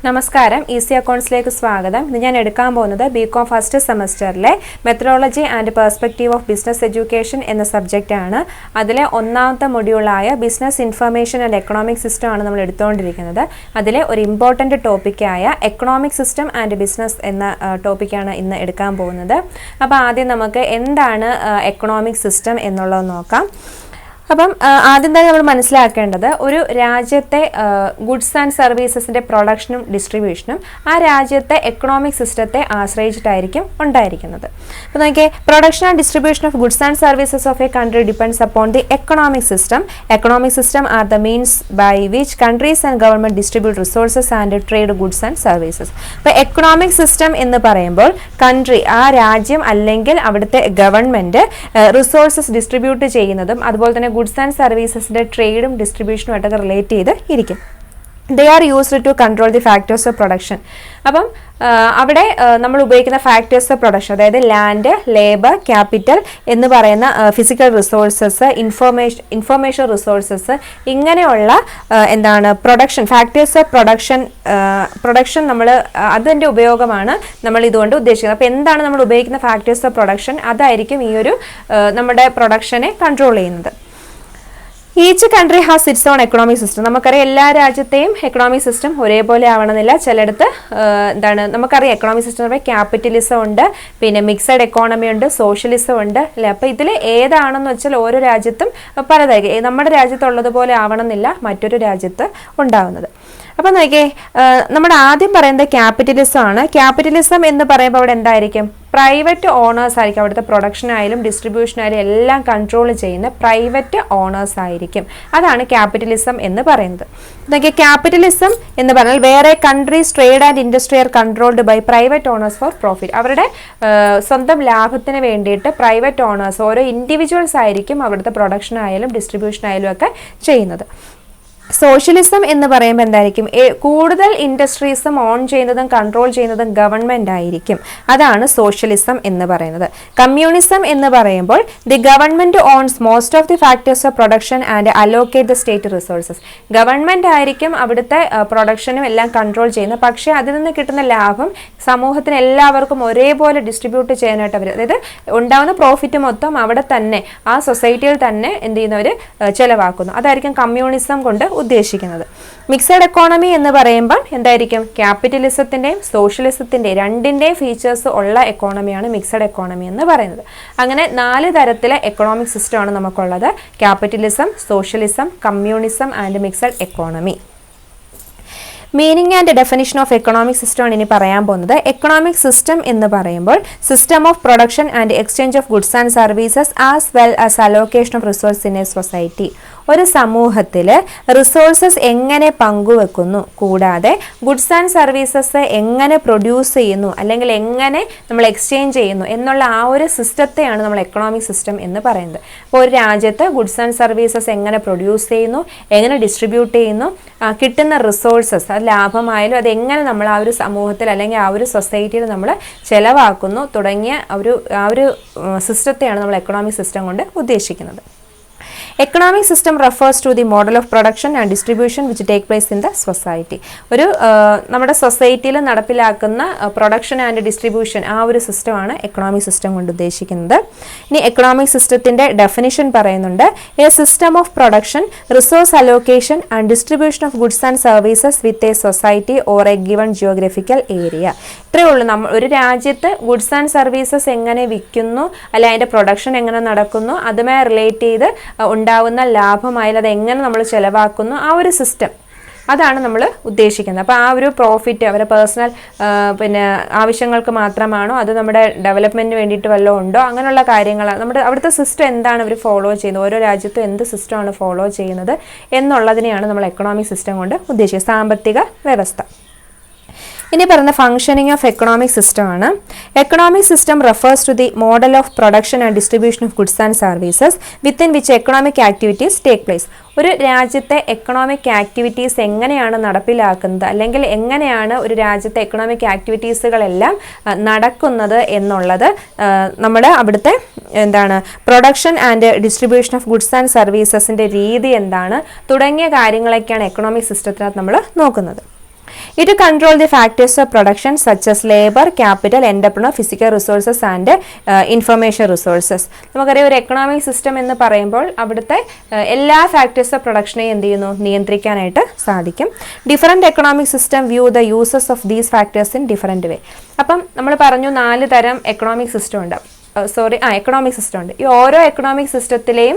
നമസ്കാരം, ഈസി അക്കൗണ്ട്സിലേക്ക് സ്വാഗതം. ഇന്ന് ഞാൻ എടുക്കാൻ പോകുന്നത് ബികോം ഫസ്റ്റ് സെമസ്റ്ററിലെ methodology and perspective of business education എന്ന സബ്ജക്റ്റ് ആണ്. അതിലെ ഒന്നാമത്തെ മൊഡ്യൂളായ business information and economic system ആണ് നമ്മൾ എടുത്തുകൊണ്ടിരിക്കുന്നത്. അതിലെ ഒരു ഇമ്പോർട്ടൻ്റ് ടോപ്പിക്കായ എക്കണോമിക് സിസ്റ്റം ആൻഡ് ബിസിനസ് എന്ന ടോപ്പിക്കാണ് ഇന്ന് എടുക്കാൻ പോകുന്നത്. അപ്പോൾ ആദ്യം നമുക്ക് എന്താണ് എക്കണോമിക് സിസ്റ്റം എന്നുള്ളത് നോക്കാം. അപ്പം ആദ്യം തന്നെ നമ്മൾ മനസ്സിലാക്കേണ്ടത് ഒരു രാജ്യത്തെ ഗുഡ്സ് ആൻഡ് സർവീസസിൻ്റെ പ്രൊഡക്ഷനും ഡിസ്ട്രിബ്യൂഷനും ആ രാജ്യത്തെ എക്കണോമിക് സിസ്റ്റത്തെ ആശ്രയിച്ചിട്ടായിരിക്കും ഉണ്ടായിരിക്കുന്നത്. അപ്പോൾ നോക്കിയേ, production and distribution of goods and services of a country depends upon the economic system. Economic system are the means by which countries and government distribute resources and trade goods and services. അപ്പോൾ economic system എന്ന് പറയുമ്പോൾ country, ആ രാജ്യം അല്ലെങ്കിൽ അവിടുത്തെ government resources distribute ചെയ്യുന്നതും അതുപോലെ തന്നെ ഗുഡ്സ് ആൻഡ് സർവീസസിൻ്റെ ട്രേഡും ഡിസ്ട്രിബ്യൂഷനുമായിട്ടൊക്കെ റിലേറ്റ് ചെയ്ത് ഇരിക്കും. They are used to control the factors of production. അപ്പം അവിടെ നമ്മൾ ഉപയോഗിക്കുന്ന ഫാക്ടേഴ്സ് ഓഫ് പ്രൊഡക്ഷൻ, അതായത് ലാൻഡ്, ലേബർ, ക്യാപിറ്റൽ എന്ന് പറയുന്ന ഫിസിക്കൽ റിസോഴ്സസ്, ഇൻഫർമേഷൻ റിസോഴ്സസ്, ഇങ്ങനെയുള്ള പ്രൊഡക്ഷൻ, ഫാക്ടേഴ്സ് ഓഫ് പ്രൊഡക്ഷൻ നമ്മൾ അതിൻ്റെ ഉപയോഗമാണ് നമ്മൾ ഇതുകൊണ്ട് ഉദ്ദേശിക്കുന്നത്. അപ്പോൾ എന്താണ് നമ്മൾ ഉപയോഗിക്കുന്ന ഫാക്ടേഴ്സ് ഓഫ് പ്രൊഡക്ഷൻ, അതായിരിക്കും ഈ ഒരു നമ്മുടെ പ്രൊഡക്ഷനെ കൺട്രോൾ ചെയ്യുന്നത്. Each country has it's on economic system. നമുക്കറിയാം എല്ലാ രാജ്യത്തെയും എക്കണോമിക് സിസ്റ്റം ഒരേപോലെ ആവണമെന്നില്ല. ചിലയിടത്ത് നമുക്കറിയാം എക്കണോമിക് സിസ്റ്റം എന്ന് പറയുമ്പോൾ ക്യാപിറ്റലിസം ഉണ്ട്, പിന്നെ മിക്സഡ് എക്കോണമി ഉണ്ട്, സോഷ്യലിസം ഉണ്ട് അല്ലേ. അപ്പോൾ ഇതിൽ ഏതാണെന്ന് വെച്ചാൽ ഓരോ രാജ്യത്തും പലതായിരിക്കും. നമ്മുടെ രാജ്യത്തുള്ളതുപോലെ ആവണമെന്നില്ല മറ്റൊരു രാജ്യത്ത് ഉണ്ടാവുന്നത്. അപ്പോൾ നോക്കിയേ, നമ്മുടെ ആദ്യം പറയുന്നത് ക്യാപിറ്റലിസം ആണ്. ക്യാപിറ്റലിസം എന്ന് പറയുമ്പോൾ അവിടെ എന്തായിരിക്കും? പ്രൈവറ്റ് ഓണേഴ്സ് ആയിരിക്കും. അവിടുത്തെ പ്രൊഡക്ഷനായാലും ഡിസ്ട്രിബ്യൂഷനായാലും എല്ലാം കൺട്രോൾ ചെയ്യുന്ന പ്രൈവറ്റ് ഓണേഴ്സ് ആയിരിക്കും. അതാണ് ക്യാപിറ്റലിസം എന്ന് പറയുന്നത്. നോക്കിയേ, ക്യാപിറ്റലിസം എന്ന് പറഞ്ഞാൽ വേറെ countries trade and industry are controlled by private owners for profit. അവരുടെ സ്വന്തം ലാഭത്തിന് വേണ്ടിയിട്ട് പ്രൈവറ്റ് ഓണേഴ്സ്, ഓരോ ഇൻഡിവിജ്വൽസ് ആയിരിക്കും അവിടുത്തെ പ്രൊഡക്ഷനായാലും ഡിസ്ട്രിബ്യൂഷനായാലും ഒക്കെ ചെയ്യുന്നത്. സോഷ്യലിസം എന്ന് പറയുമ്പോൾ എന്തായിരിക്കും? കൂടുതൽ ഇൻഡസ്ട്രീസും ഓൺ ചെയ്യുന്നതും കൺട്രോൾ ചെയ്യുന്നതും ഗവൺമെൻറ് ആയിരിക്കും. അതാണ് സോഷ്യലിസം എന്ന് പറയുന്നത്. കമ്മ്യൂണിസം എന്ന് പറയുമ്പോൾ the government owns most of the factors of production and allocate the state resources. Government ആയിരിക്കും അവിടുത്തെ പ്രൊഡക്ഷനും എല്ലാം കൺട്രോൾ ചെയ്യുന്നത്. പക്ഷേ അതിൽ നിന്ന് കിട്ടുന്ന ലാഭം സമൂഹത്തിന് എല്ലാവർക്കും ഒരേപോലെ ഡിസ്ട്രിബ്യൂട്ട് ചെയ്യാനായിട്ട് അവർ, അതായത് ഉണ്ടാകുന്ന പ്രോഫിറ്റ് മൊത്തം അവിടെ തന്നെ ആ സൊസൈറ്റിയിൽ തന്നെ എന്ത് ചെയ്യുന്നവർ ചെലവാക്കുന്നു. അതായിരിക്കും കമ്മ്യൂണിസം കൊണ്ട് ഉദ്ദേശിക്കുന്നത്. മിക്സഡ് എക്കോണമി എന്ന് പറയുമ്പോൾ എന്തായിരിക്കും? ക്യാപിറ്റലിസത്തിൻ്റെയും സോഷ്യലിസത്തിൻ്റെയും രണ്ടിൻ്റെയും ഫീച്ചേഴ്സ് ഉള്ള എക്കോണമിയാണ് മിക്സഡ് എക്കോണമി എന്ന് പറയുന്നത്. അങ്ങനെ 4 തരത്തിലെ എക്കണോമിക് സിസ്റ്റമാണ് നമുക്കുള്ളത്: capitalism, socialism, communism and mixed economy. Meaning and definition of economic system ആണ് ഇനി പറയാൻ പോകുന്നത്. എക്കണോമിക് സിസ്റ്റം എന്ന് പറയുമ്പോൾ system of production and exchange of goods and services as well as allocation of resource in A society. ഒരു സമൂഹത്തിൽ resources എങ്ങനെ പങ്കുവെക്കുന്നു, കൂടാതെ ഗുഡ്സ് ആൻഡ് സർവീസസ് എങ്ങനെ പ്രൊഡ്യൂസ് ചെയ്യുന്നു അല്ലെങ്കിൽ എങ്ങനെ നമ്മൾ എക്സ്ചേഞ്ച് ചെയ്യുന്നു എന്നുള്ള ആ ഒരു സിസ്റ്റത്തെയാണ് നമ്മൾ എക്കണോമിക് സിസ്റ്റം എന്ന് പറയുന്നത്. അപ്പോൾ ഒരു രാജ്യത്ത് ഗുഡ്സ് ആൻഡ് സർവീസസ് എങ്ങനെ പ്രൊഡ്യൂസ് ചെയ്യുന്നു, എങ്ങനെ ഡിസ്ട്രിബ്യൂട്ട് ചെയ്യുന്നു, കിട്ടുന്ന റിസോഴ്സസ്, അത് ലാഭമായാലും അതെങ്ങനെ നമ്മൾ ആ ഒരു സമൂഹത്തിൽ അല്ലെങ്കിൽ ആ ഒരു സൊസൈറ്റിയിൽ നമ്മൾ ചെലവാക്കുന്നു തുടങ്ങിയ ആ ഒരു സിസ്റ്റത്തെയാണ് നമ്മൾ എക്കണോമിക് സിസ്റ്റം കൊണ്ട് ഉദ്ദേശിക്കുന്നത്. Economic system refers to the model of production and distribution which take place in the society. ഒരു നമ്മുടെ സൊസൈറ്റിയിൽ നടപ്പിലാക്കുന്ന പ്രൊഡക്ഷൻ ആൻഡ് ഡിസ്ട്രിബ്യൂഷൻ, ആ ഒരു സിസ്റ്റമാണ് എക്കണോമിക് സിസ്റ്റം കൊണ്ട് ഉദ്ദേശിക്കുന്നത്. ഇനി എക്കണോമിക് സിസ്റ്റത്തിൻ്റെ ഡെഫിനിഷൻ പറയുന്നുണ്ട്: A system of production, resource allocation and distribution of goods and services with a society or A given geographical area. ഇത്രയേ ഉള്ളൂ. ഒരു രാജ്യത്ത് ഗുഡ്സ് ആൻഡ് സർവീസസ് എങ്ങനെ വിൽക്കുന്നു, അല്ല അതിൻ്റെ പ്രൊഡക്ഷൻ എങ്ങനെ നടക്കുന്നു, അതുമായി റിലേറ്റ് ചെയ്ത് ഉണ്ടാവുന്ന ലാഭമായാലും അത് എങ്ങനെ നമ്മൾ ചിലവാക്കുന്നു, ആ ഒരു സിസ്റ്റം, അതാണ് നമ്മൾ ഉദ്ദേശിക്കുന്നത്. അപ്പോൾ ആ ഒരു പ്രോഫിറ്റ് അവരുടെ പേഴ്സണൽ ആവശ്യങ്ങൾക്ക് മാത്രമാണോ, അത് നമ്മുടെ ഡെവലപ്മെൻറ്റിന് വേണ്ടിയിട്ട് വല്ലതും ഉണ്ടോ, അങ്ങനെയുള്ള കാര്യങ്ങളാണ് നമ്മുടെ അവിടുത്തെ സിസ്റ്റം എന്താണ് അവർ ഫോളോ ചെയ്യുന്നത്, ഓരോ രാജ്യത്തും എന്ത് സിസ്റ്റമാണ് ഫോളോ ചെയ്യുന്നത് എന്നുള്ളതിനെയാണ് നമ്മൾ എക്കണോമിക് സിസ്റ്റം കൊണ്ട് ഉദ്ദേശിക്കുന്നത്. സാമ്പത്തിക വ്യവസ്ഥ. ഇനി പറയുന്ന ഫംഗ്ഷനിങ് ഓഫ് എക്കണോമിക് സിസ്റ്റം ആണ്. Economic system refers to the model of production and distribution of goods and services within which economic activities take place. ഒരു രാജ്യത്തെ എക്കണോമിക് ആക്ടിവിറ്റീസ് എങ്ങനെയാണ് നടപ്പിലാക്കുന്നത്, അല്ലെങ്കിൽ എങ്ങനെയാണ് ഒരു രാജ്യത്തെ എക്കണോമിക് ആക്ടിവിറ്റീസുകളെല്ലാം നടക്കുന്നത് എന്നുള്ളത്, നമ്മൾ അവിടുത്തെ production and distribution of goods and സർവീസസിൻ്റെ രീതി എന്താണ് തുടങ്ങിയ കാര്യങ്ങളൊക്കെയാണ് എക്കണോമിക് സിസ്റ്റത്തിനകത്ത് നമ്മൾ നോക്കുന്നത്. It control the factors of production such as labor, capital, entrepreneur, physical resources and information resources. നമുക്കറിയാം ഒരു എക്കണോമിക് സിസ്റ്റം എന്ന് പറയുമ്പോൾ അവിടുത്തെ എല്ലാ ഫാക്ടേഴ്സ് ഓഫ് പ്രൊഡക്ഷനെയും എന്ത് ചെയ്യുന്നു, നിയന്ത്രിക്കാനായിട്ട് സാധിക്കും. Different economic system view the uses of these factors in different വേ. അപ്പം നമ്മൾ പറഞ്ഞു 4 തരം എക്കണോമിക് സിസ്റ്റം ഉണ്ട്. എക്കണോമിക് സിസ്റ്റം ഉണ്ട്. ഈ ഓരോ എക്കണോമിക് സിസ്റ്റത്തിലെയും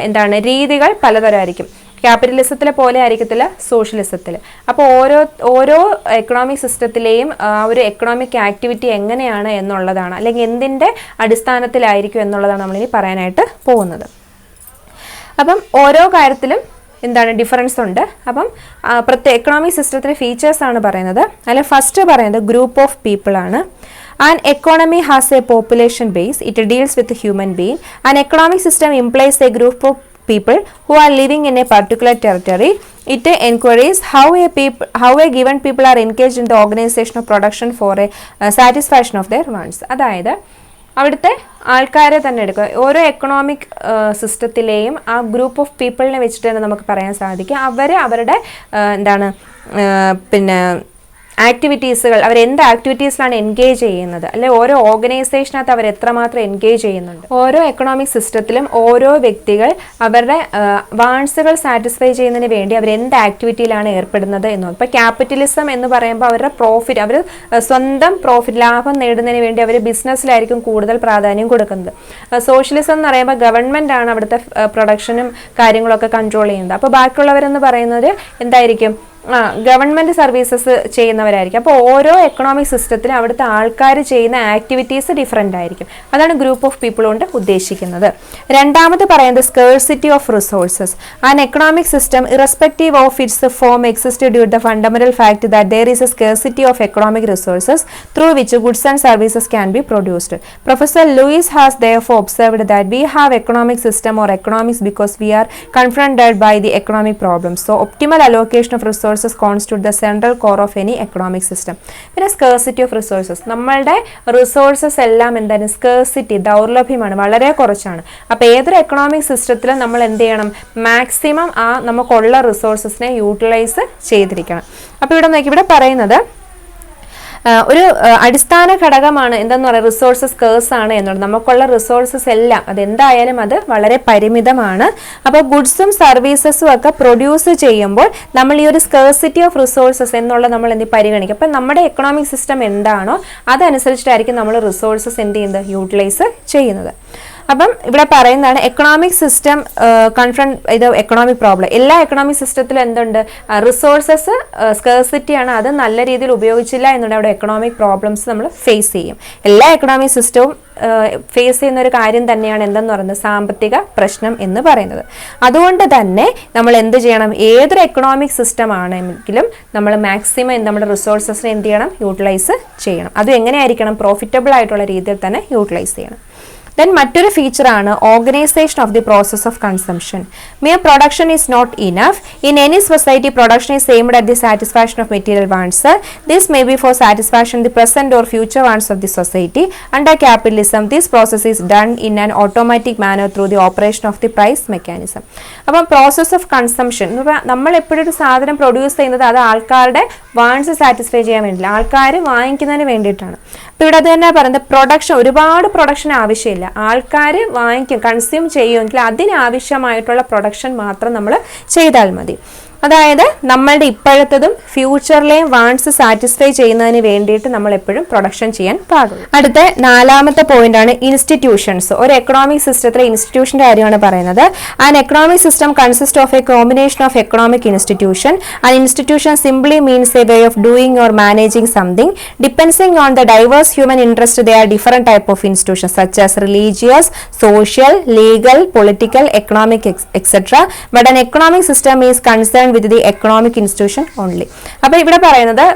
എന്താണ് രീതികൾ പലതരമായിരിക്കും. ക്യാപിറ്റലിസത്തിലെ പോലെ ആയിരിക്കത്തില്ല സോഷ്യലിസത്തിൽ. അപ്പോൾ ഓരോ എക്കണോമിക് സിസ്റ്റത്തിലെയും ഒരു എക്കണോമിക് ആക്ടിവിറ്റി എങ്ങനെയാണ് എന്നുള്ളതാണ്, അല്ലെങ്കിൽ എന്തിൻ്റെ അടിസ്ഥാനത്തിലായിരിക്കും എന്നുള്ളതാണ് നമ്മളിനി പറയാനായിട്ട് പോകുന്നത്. അപ്പം ഓരോ കാര്യത്തിലും എന്താണ് ഡിഫറൻസ് ഉണ്ട്. അപ്പം പ്രത്യേക എക്കണോമിക് സിസ്റ്റത്തിലെ ഫീച്ചേഴ്സാണ് പറയുന്നത്. അതിൽ ഫസ്റ്റ് പറയുന്നത് ഗ്രൂപ്പ് ഓഫ് പീപ്പിൾ ആണ്. An economy has a population base. It deals with a human being. An economic system implies a group of people who are living in a particular territory. It enquiries how a given people are engaged in the organization of production for a satisfaction of their wants. അതായത് അവിടുത്തെ ആൾക്കാരെ തന്നെ എടുക്കുക. ഓരോ economic സിസ്റ്റത്തിലെയും ആ group of പീപ്പിളിനെ വെച്ചിട്ട് തന്നെ നമുക്ക് പറയാൻ സാധിക്കും അവരുടെ എന്താണ് പിന്നെ ആക്ടിവിറ്റീസുകൾ, അവരെന്ത് ആക്ടിവിറ്റീസിലാണ് എൻഗേജ് ചെയ്യുന്നത്, അല്ലെ ഓരോ ഓർഗനൈസേഷനകത്ത് അവർ എത്രമാത്രം എൻഗേജ് ചെയ്യുന്നുണ്ട്. ഓരോ എക്കണോമിക് സിസ്റ്റത്തിലും ഓരോ വ്യക്തികൾ അവരുടെ വാൺസുകൾ സാറ്റിസ്ഫൈ ചെയ്യുന്നതിന് വേണ്ടി അവർ എന്ത് ആക്ടിവിറ്റിയിലാണ് ഏർപ്പെടുന്നത് എന്നുള്ളത്. ഇപ്പോൾ ക്യാപിറ്റലിസം എന്ന് പറയുമ്പോൾ അവരുടെ പ്രോഫിറ്റ്, അവർ സ്വന്തം പ്രോഫിറ്റ് ലാഭം നേടുന്നതിന് വേണ്ടി അവർ ബിസിനസ്സിലായിരിക്കും കൂടുതൽ പ്രാധാന്യം കൊടുക്കുന്നത്. സോഷ്യലിസം എന്ന് പറയുമ്പോൾ ഗവൺമെൻറ് ആണ് അവിടുത്തെ പ്രൊഡക്ഷനും കാര്യങ്ങളൊക്കെ കൺട്രോൾ ചെയ്യുന്നത്. അപ്പോൾ ബാക്കിയുള്ളവരെന്ന് പറയുന്നത് എന്തായിരിക്കും, ഗവൺമെൻറ് സർവീസസ് ചെയ്യുന്നവരായിരിക്കും. അപ്പോൾ ഓരോ എക്കണോമിക് സിസ്റ്റത്തിലും അവിടുത്തെ ആൾക്കാർ ചെയ്യുന്ന ആക്ടിവിറ്റീസ് ഡിഫറെൻ്റ് ആയിരിക്കും. അതാണ് ഗ്രൂപ്പ് ഓഫ് പീപ്പിൾ കൊണ്ട് ഉദ്ദേശിക്കുന്നത്. രണ്ടാമത് പറയുന്നത് scarcity of resources. An economic system irrespective of its form exist due the fundamental fact that there is a scarcity of economic resources through which goods and services can be produced. Professor Lewis has therefore observed that we have economic system or economics because we are confronted by the economic problems. So optimal allocation of resources constitute the central core of any economic system. പിന്നെ scarcity of resources, നമ്മളുടെ resources എല്ലാം എന്താണ്, scarcity ദൗർലഭ്യമാണ്, വളരെ കുറച്ചാണ്. അപ്പോൾ ഏതൊരു economic സിസ്റ്റത്തിലും നമ്മൾ എന്ത് ചെയ്യണം, മാക്സിമം നമുക്കുള്ള റിസോഴ്സസിനെ യൂട്ടിലൈസ് ചെയ്തിരിക്കണം. അപ്പോൾ ഇവിടെ പറയുന്നത് ഒരു അടിസ്ഥാന ഘടകമാണ് എന്തെന്ന് പറയുക, റിസോഴ്സസ് സ്കേഴ്സ് ആണ് എന്നുള്ളത്. നമുക്കുള്ള റിസോഴ്സസ് എല്ലാം അതെന്തായാലും അത് വളരെ പരിമിതമാണ്. അപ്പോൾ ഗുഡ്സും സർവീസസും ഒക്കെ പ്രൊഡ്യൂസ് ചെയ്യുമ്പോൾ നമ്മൾ ഈ ഒരു സ്കേഴ്സിറ്റി ഓഫ് റിസോഴ്സസ് എന്നുള്ള നമ്മൾ എന്ത് പരിഗണിക്കും. അപ്പം നമ്മുടെ എക്കണോമിക് സിസ്റ്റം എന്താണോ അതനുസരിച്ചിട്ടായിരിക്കും നമ്മൾ റിസോഴ്സസ് എന്ത് ചെയ്യുന്നത്, യൂട്ടിലൈസ് ചെയ്യുന്നത്. അപ്പം ഇവിടെ പറയുന്നതാണ് എക്കണോമിക് സിസ്റ്റം ഇത് എക്കണോമിക് പ്രോബ്ലം. എല്ലാ എക്കണോമിക് സിസ്റ്റത്തിലും എന്തുണ്ട്, റിസോഴ്സസ് സ്കേഴ്സിറ്റിയാണ്, അത് നല്ല രീതിയിൽ ഉപയോഗിച്ചില്ല എന്നുണ്ടെങ്കിൽ അവിടെ എക്കണോമിക് പ്രോബ്ലംസ് നമ്മൾ ഫേസ് ചെയ്യും. എല്ലാ എക്കണോമിക് സിസ്റ്റവും ഫേസ് ചെയ്യുന്ന ഒരു കാര്യം തന്നെയാണ് എന്തെന്ന് പറയുന്നത്, സാമ്പത്തിക പ്രശ്നം എന്ന് പറയുന്നത്. അതുകൊണ്ട് തന്നെ നമ്മൾ എന്ത് ചെയ്യണം, ഏതൊരു എക്കണോമിക് സിസ്റ്റം ആണെങ്കിലും നമ്മൾ മാക്സിമം നമ്മുടെ റിസോഴ്സസിനെ എന്ത് ചെയ്യണം, യൂട്ടിലൈസ് ചെയ്യണം. അതും എങ്ങനെയായിരിക്കണം, പ്രോഫിറ്റബിൾ ആയിട്ടുള്ള രീതിയിൽ തന്നെ യൂട്ടിലൈസ് ചെയ്യണം. Then മറ്റൊരു ഫീച്ചറാണ് organisation of the process of consumption. Mere production is not enough. In any society, production is aimed at the satisfaction of material wants. This may be for satisfaction the present or future wants of the society. Under capitalism, this process is done in an automatic manner through the operation of the price mechanism. അപ്പം process of consumption നമ്മൾ എപ്പോഴും ഒരു സാധനം produce ചെയ്യുന്നത് അത് ആൾക്കാരുടെ wants satisfy ചെയ്യാൻ വേണ്ടിയില്ല, ആൾക്കാർ വാങ്ങിക്കുന്നതിന് വേണ്ടിയിട്ടാണ്. അപ്പോൾ ഇവിടെ അത് തന്നെ പറയുന്നത് പ്രൊഡക്ഷൻ, ഒരുപാട് പ്രൊഡക്ഷൻ ആവശ്യമില്ല, ആൾക്കാർ വാങ്ങിക്കും, കൺസ്യൂം ചെയ്യുമെങ്കിൽ അതിനാവശ്യമായിട്ടുള്ള പ്രൊഡക്ഷൻ മാത്രം നമ്മൾ ചെയ്താൽ മതി. അതായത് നമ്മളുടെ ഇപ്പോഴത്തതും ഫ്യൂച്ചറിലെയും വാണ്ട്സ് സാറ്റിസ്ഫൈ ചെയ്യുന്നതിന് വേണ്ടിയിട്ട് നമ്മൾ എപ്പോഴും പ്രൊഡക്ഷൻ ചെയ്യാൻ പാടുള്ളൂ. അടുത്ത 4ാമത്തെ പോയിന്റ് ആണ് ഇൻസ്റ്റിറ്റ്യൂഷൻസ്. ഒരു എക്കണോമിക് സിസ്റ്റത്തിലെ ഇൻസ്റ്റിറ്റ്യൂഷന്റെ കാര്യമാണ് പറയുന്നത്. An economic system consist of a combination of economic institution. An institution simply means a way of doing or managing something. Depending on the diverse human interest they are different type of institutions such as religious, social, legal, political, economic etcetera. But an economic system is concern with the economic institution only. അപ്പോൾ ഇവിടെ പറയുന്നത്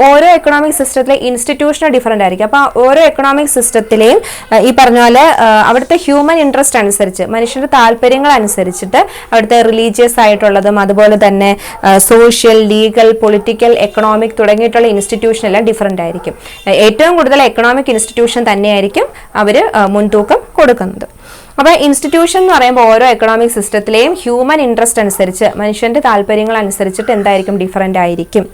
ഓരോ economic സിസ്റ്റത്തിലെ institution different ആയിരിക്കും. അപ്പോൾ ഓരോ economic സിസ്റ്റത്തിലെയും ഈ പറഞ്ഞ പോലെ അവിടുത്തെ ഹ്യൂമൻ ഇൻട്രസ്റ്റ് അനുസരിച്ച്, മനുഷ്യരുടെ താല്പര്യങ്ങൾ അനുസരിച്ചിട്ട് അവിടുത്തെ റിലീജിയസ് ആയിട്ടുള്ളതും അതുപോലെ തന്നെ സോഷ്യൽ, ലീഗൽ, പൊളിറ്റിക്കൽ, എക്കണോമിക് തുടങ്ങിയിട്ടുള്ള ഇൻസ്റ്റിറ്റ്യൂഷൻ എല്ലാം ഡിഫറെൻ്റ് ആയിരിക്കും. ഏറ്റവും കൂടുതൽ എക്കണോമിക് ഇൻസ്റ്റിറ്റ്യൂഷൻ തന്നെയായിരിക്കും അവർ മുൻതൂക്കം കൊടുക്കുന്നത്. അപ്പോൾ ഇൻസ്റ്റിറ്റ്യൂഷൻ എന്ന് പറയുമ്പോൾ ഓരോ എക്കണോമിക് സിസ്റ്റത്തിലെയും ഹ്യൂമൻ ഇൻട്രസ്റ്റ് അനുസരിച്ച് മനുഷ്യന്റെ താല്പര്യങ്ങൾ അനുസരിച്ചിട്ട് എന്തായിരിക്കും ഡിഫറൻ്റ് ആയിരിക്കും.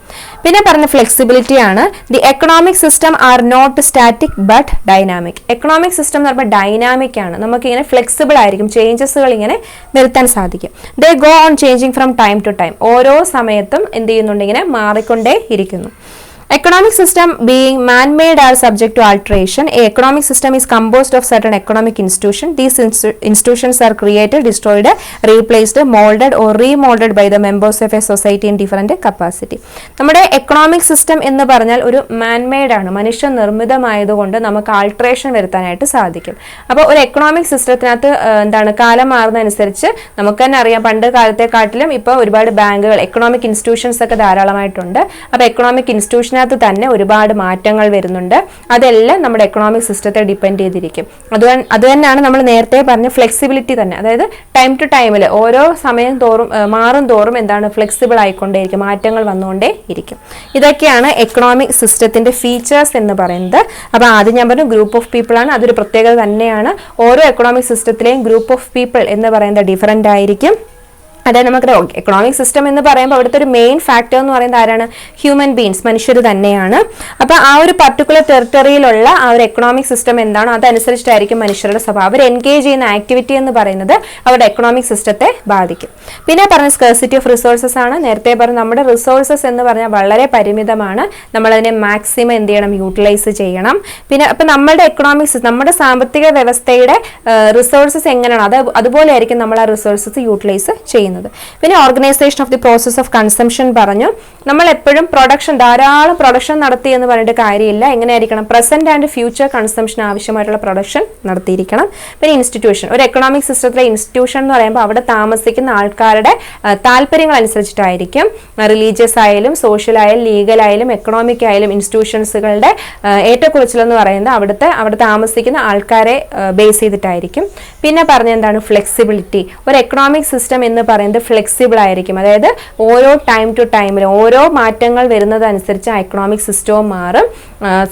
പിന്നെ പറഞ്ഞ ഫ്ലെക്സിബിലിറ്റി ആണ്. The economic system are not static but dynamic. Economic system എന്ന് പറയുമ്പോൾ ഡൈനാമിക് ആണ്, നമുക്കിങ്ങനെ ഫ്ലെക്സിബിൾ ആയിരിക്കും, ചേഞ്ചസുകൾ ഇങ്ങനെ വരുത്താൻ സാധിക്കും. They go on changing from time to time. ഓരോ സമയത്തും എന്ത് ചെയ്യുന്നുണ്ട്, ഇങ്ങനെ മാറിക്കൊണ്ടേ ഇരിക്കുന്നു. Economic system being man-made are subject to alteration. A economic system is composed of certain economic institutions. These institutions are created, destroyed, replaced, molded or remolded by the members of a society in different capacity. നമ്മുടെ economic system എന്ന് പറഞ്ഞാൽ ഒരു man-made ആണ്, മനുഷ്യ നിർമ്മിതമായതുകൊണ്ട് നമുക്ക് alteration വരുത്താനായിട്ട് സാധിക്കും. അപ്പോൾ ഒരു എക്കണോമിക് സിസ്റ്റത്തിനകത്ത് എന്താണ്, കാലം മാറുന്നതനുസരിച്ച് നമുക്ക് തന്നെ അറിയാം, പണ്ട് കാലത്തെക്കാട്ടിലും ഇപ്പോൾ ഒരുപാട് ബാങ്കുകൾ, എക്കണോമിക് ഇൻസ്റ്റിറ്റ്യൂഷൻസ് ഒക്കെ ധാരാളമായിട്ടുണ്ട്. അപ്പോൾ എക്കണോമിക് ഇൻസ്റ്റിറ്റ്യൂഷൻ തന്നെ ഒരുപാട് മാറ്റങ്ങൾ വരുന്നുണ്ട്. അതെല്ലാം നമ്മുടെ എക്കണോമിക് സിസ്റ്റത്തെ ഡിപ്പെൻഡ് ചെയ്തിരിക്കും. അത് തന്നെയാണ് നമ്മൾ നേരത്തെ പറഞ്ഞ ഫ്ലെക്സിബിലിറ്റി തന്നെ. അതായത് ടൈം ടു ടൈമിൽ ഓരോ സമയം തോറും മാറും തോറും എന്താണ്, ഫ്ലെക്സിബിൾ ആയിക്കൊണ്ടേയിരിക്കും, മാറ്റങ്ങൾ വന്നുകൊണ്ടേ ഇരിക്കും. ഇതൊക്കെയാണ് എക്കണോമിക് സിസ്റ്റത്തിന്റെ ഫീച്ചേഴ്സ് എന്ന് പറയുന്നത്. അപ്പോൾ ആദ്യം ഞാൻ പറഞ്ഞു ഗ്രൂപ്പ് ഓഫ് പീപ്പിൾ ആണ്, അതൊരു പ്രത്യേകത തന്നെയാണ്. ഓരോ എക്കണോമിക് സിസ്റ്റത്തിലെയും ഗ്രൂപ്പ് ഓഫ് പീപ്പിൾ എന്ന് പറയുന്നത് ഡിഫറൻ്റ് ആയിരിക്കും. അതായത് നമുക്ക് എക്കണോമിക് സിസ്റ്റം എന്ന് പറയുമ്പോൾ അവിടുത്തെ ഒരു മെയിൻ ഫാക്ടർ എന്ന് പറയുന്നത് ആരാണ്, ഹ്യൂമൻ ബീങ്സ്, മനുഷ്യർ തന്നെയാണ്. അപ്പോൾ ആ ഒരു പർട്ടിക്കുലർ ടെറിട്ടറിയിലുള്ള ആ ഒരു എക്കണോമിക് സിസ്റ്റം എന്താണോ അതനുസരിച്ചിട്ടായിരിക്കും മനുഷ്യരുടെ സ്വഭാവം. അവർ എൻഗേജ് ചെയ്യുന്ന ആക്ടിവിറ്റി എന്ന് പറയുന്നത് അവരുടെ എക്കണോമിക് സിസ്റ്റത്തെ ബാധിക്കും. പിന്നെ പറഞ്ഞ സ്കേഴ്സിറ്റി ഓഫ് റിസോഴ്സസ് ആണ്. നേരത്തെ പറഞ്ഞ നമ്മുടെ റിസോഴ്സസ് എന്ന് പറഞ്ഞാൽ വളരെ പരിമിതമാണ്, നമ്മളതിനെ മാക്സിമം എന്ത് ചെയ്യണം, യൂട്ടിലൈസ് ചെയ്യണം. പിന്നെ അപ്പം നമ്മുടെ എക്കണോമിക് സിസ്റ്റം, നമ്മുടെ സാമ്പത്തിക വ്യവസ്ഥയുടെ റിസോഴ്സസ് എങ്ങനെയാണ് അതുപോലെ ആയിരിക്കും നമ്മൾ ആ റിസോഴ്സസ് യൂട്ടിലൈസ് ചെയ്യുന്നത്. പിന്നെ organisation of the process of consumption പറഞ്ഞു. നമ്മൾ എപ്പോഴും പ്രൊഡക്ഷൻ, ധാരാളം പ്രൊഡക്ഷൻ നടത്തി എന്ന് പറഞ്ഞിട്ട് കാര്യമില്ല. എങ്ങനെയായിരിക്കണം, പ്രസന്റ് ആൻഡ് ഫ്യൂച്ചർ കൺസംഷൻ ആവശ്യമായിട്ടുള്ള പ്രൊഡക്ഷൻ നടത്തിയിരിക്കണം. പിന്നെ ഇൻസ്റ്റിറ്റ്യൂഷൻ, ഒരു എക്കണോമിക് സിസ്റ്റത്തിലെ ഇൻസ്റ്റിറ്റ്യൂഷൻ എന്ന് പറയുമ്പോൾ അവിടെ താമസിക്കുന്ന ആൾക്കാരുടെ താല്പര്യങ്ങൾ അനുസരിച്ചിട്ടായിരിക്കും. റിലീജിയസ് ആയാലും സോഷ്യൽ ആയാലും ലീഗൽ ആയാലും എക്കണോമിക് ആയാലും ഇൻസ്റ്റിറ്റ്യൂഷൻസുകളുടെ ഏറ്റക്കുറച്ചിൽ എന്ന് പറയുന്നത് അവിടെ താമസിക്കുന്ന ആൾക്കാരെ ബേസ് ചെയ്തിട്ടായിരിക്കും. പിന്നെ പറഞ്ഞ എന്താണ്, ഫ്ലെക്സിബിലിറ്റി. ഒരു എക്കണോമിക് സിസ്റ്റം എന്ന് പറയുന്നത് ഫ്ലെക്സിബിൾ ആയിരിക്കും. അതായത് ഓരോ ടൈം ടു ടൈമിൽ ഓരോ മാറ്റങ്ങൾ വരുന്നതനുസരിച്ച് ആ എക്കണോമിക് സിസ്റ്റവും മാറും.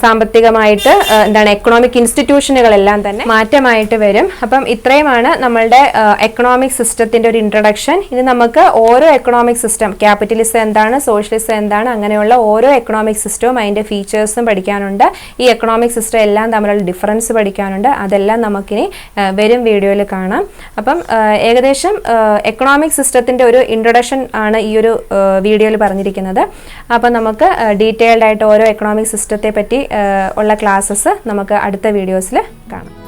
സാമ്പത്തികമായിട്ട് എന്താണ്, എക്കണോമിക് ഇൻസ്റ്റിറ്റ്യൂഷനുകളെല്ലാം തന്നെ മാറ്റമായിട്ട് വരും. അപ്പം ഇത്രയുമാണ് നമ്മളുടെ എക്കണോമിക് സിസ്റ്റത്തിന്റെ ഒരു ഇൻട്രൊഡക്ഷൻ. ഇനി നമുക്ക് ഓരോ എക്കണോമിക് സിസ്റ്റം, ക്യാപിറ്റലിസം എന്താണ്, സോഷ്യലിസം എന്താണ്, അങ്ങനെയുള്ള ഓരോ എക്കണോമിക് സിസ്റ്റവും അതിന്റെ ഫീച്ചേഴ്സും പഠിക്കാനുണ്ട്. ഈ എക്കണോമിക് സിസ്റ്റം എല്ലാം തമ്മിലുള്ള ഡിഫറൻസ് പഠിക്കാനുണ്ട്. അതെല്ലാം നമുക്കിനി വരും വീഡിയോയിൽ കാണാം. അപ്പം ഏകദേശം എക്കണോമിക് സിസ്റ്റത്തിന്റെ ഒരു ഇൻട്രൊഡക്ഷൻ ആണ് ഈ ഒരു വീഡിയോയിൽ പറഞ്ഞിരിക്കുന്നത്. അപ്പം നമുക്ക് ഡീറ്റെയിൽഡ് ആയിട്ട് ഓരോ എക്കണോമിക് സിസ്റ്റത്തെ പറ്റി ഉള്ള ക്ലാസ്സസ് നമുക്ക് അടുത്ത വീഡിയോസിൽ കാണാം.